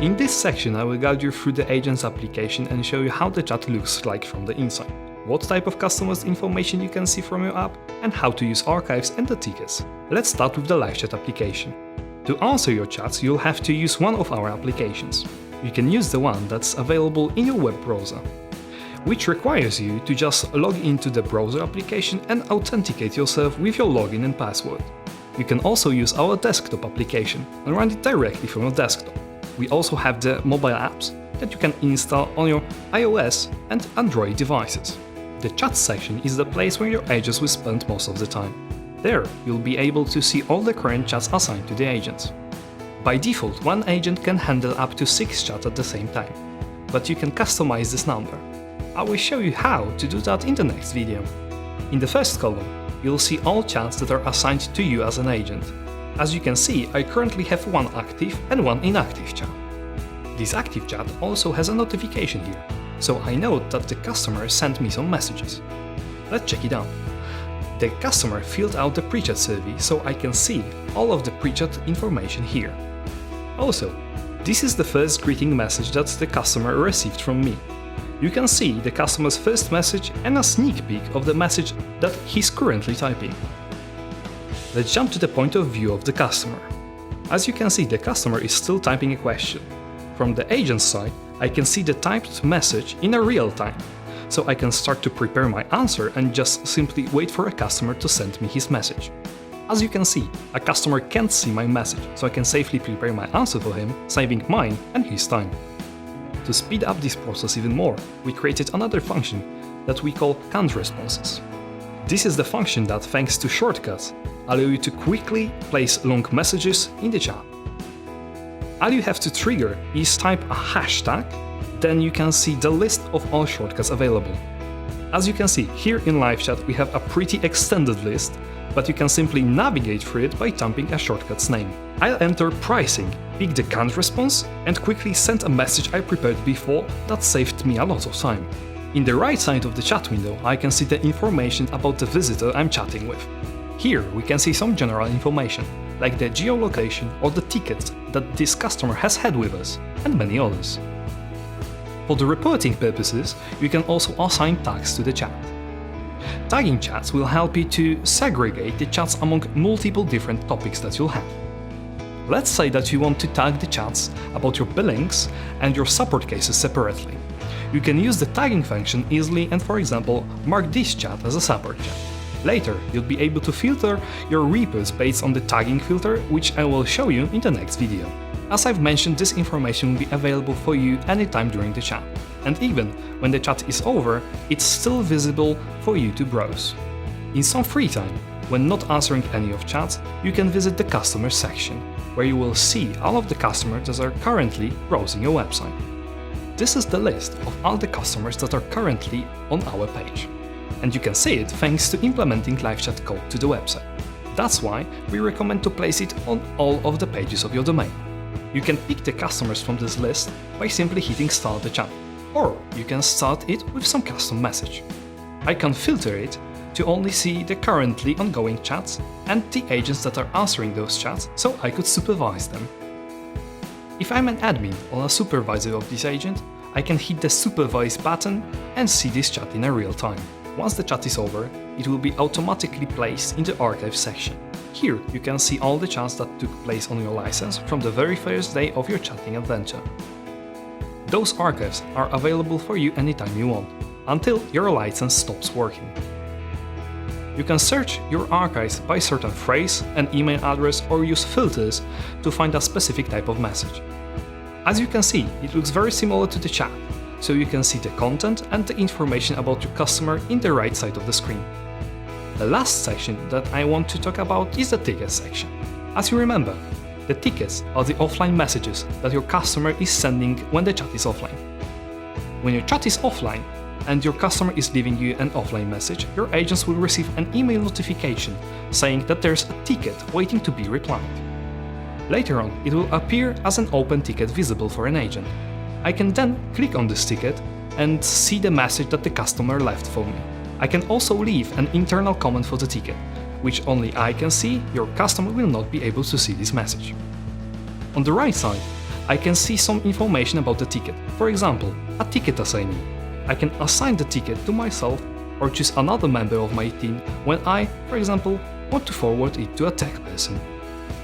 In this section, I will guide you through the agent's application and show you how the chat looks like from the inside, what type of customers information you can see from your app, and how to use archives and the tickets. Let's start with the LiveChat application. To answer your chats, you'll have to use one of our applications. You can use the one that's available in your web browser, which requires you to just log into the browser application and authenticate yourself with your login and password. You can also use our desktop application and run it directly from your desktop. We also have the mobile apps that you can install on your iOS and Android devices. The chat section is the place where your agents will spend most of the time. There, you'll be able to see all the current chats assigned to the agents. By default, one agent can handle up to 6 chats at the same time, but you can customize this number. I will show you how to do that in the next video. In the first column, you'll see all chats that are assigned to you as an agent. As you can see, I currently have one active and one inactive chat. This active chat also has a notification here, so I know that the customer sent me some messages. Let's check it out. The customer filled out the pre-chat survey, so I can see all of the pre-chat information here. Also, this is the first greeting message that the customer received from me. You can see the customer's first message and a sneak peek of the message that he's currently typing. Let's jump to the point of view of the customer. As you can see, the customer is still typing a question. From the agent's side, I can see the typed message in a real time, so I can start to prepare my answer and just simply wait for a customer to send me his message. As you can see, a customer can't see my message, so I can safely prepare my answer for him, saving mine and his time. To speed up this process even more, we created another function that we call canned responses. This is the function that, thanks to shortcuts, allow you to quickly place long messages in the chat. All you have to trigger is type a hashtag, then you can see the list of all shortcuts available. As you can see, here in LiveChat we have a pretty extended list, but you can simply navigate through it by typing a shortcut's name. I'll enter pricing, pick the canned response, and quickly send a message I prepared before that saved me a lot of time. In the right side of the chat window, I can see the information about the visitor I'm chatting with. Here we can see some general information, like the geolocation or the tickets that this customer has had with us, and many others. For the reporting purposes, you can also assign tags to the chat. Tagging chats will help you to segregate the chats among multiple different topics that you'll have. Let's say that you want to tag the chats about your billings and your support cases separately. You can use the tagging function easily and, for example, mark this chat as a support chat. Later, you'll be able to filter your repos based on the tagging filter, which I will show you in the next video. As I've mentioned, this information will be available for you anytime during the chat, and even when the chat is over, it's still visible for you to browse. In some free time, when not answering any of chats, you can visit the customer section, where you will see all of the customers that are currently browsing your website. This is the list of all the customers that are currently on our page, and you can see it thanks to implementing LiveChat code to the website. That's why we recommend to place it on all of the pages of your domain. You can pick the customers from this list by simply hitting Start the chat, or you can start it with some custom message. I can filter it to only see the currently ongoing chats and the agents that are answering those chats, so I could supervise them. If I'm an admin or a supervisor of this agent, I can hit the Supervise button and see this chat in a real time. Once the chat is over, it will be automatically placed in the archive section. Here you can see all the chats that took place on your license from the very first day of your chatting adventure. Those archives are available for you anytime you want, until your license stops working. You can search your archives by certain phrase, an email address, or use filters to find a specific type of message. As you can see, it looks very similar to the chat, so you can see the content and the information about your customer in the right side of the screen. The last section that I want to talk about is the tickets section. As you remember, the tickets are the offline messages that your customer is sending when the chat is offline. When your chat is offline and your customer is leaving you an offline message, your agents will receive an email notification saying that there's a ticket waiting to be replied. Later on, it will appear as an open ticket visible for an agent. I can then click on this ticket and see the message that the customer left for me. I can also leave an internal comment for the ticket, which only I can see. Your customer will not be able to see this message. On the right side, I can see some information about the ticket. For example, a ticket assignee. I can assign the ticket to myself or choose another member of my team when I, for example, want to forward it to a tech person.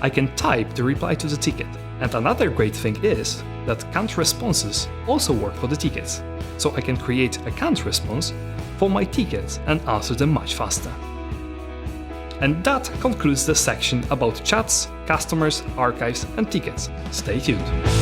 I can type the reply to the ticket. And another great thing is that canned responses also work for the tickets. So I can create a canned response for my tickets and answer them much faster. And that concludes the section about chats, customers, archives, and tickets. Stay tuned.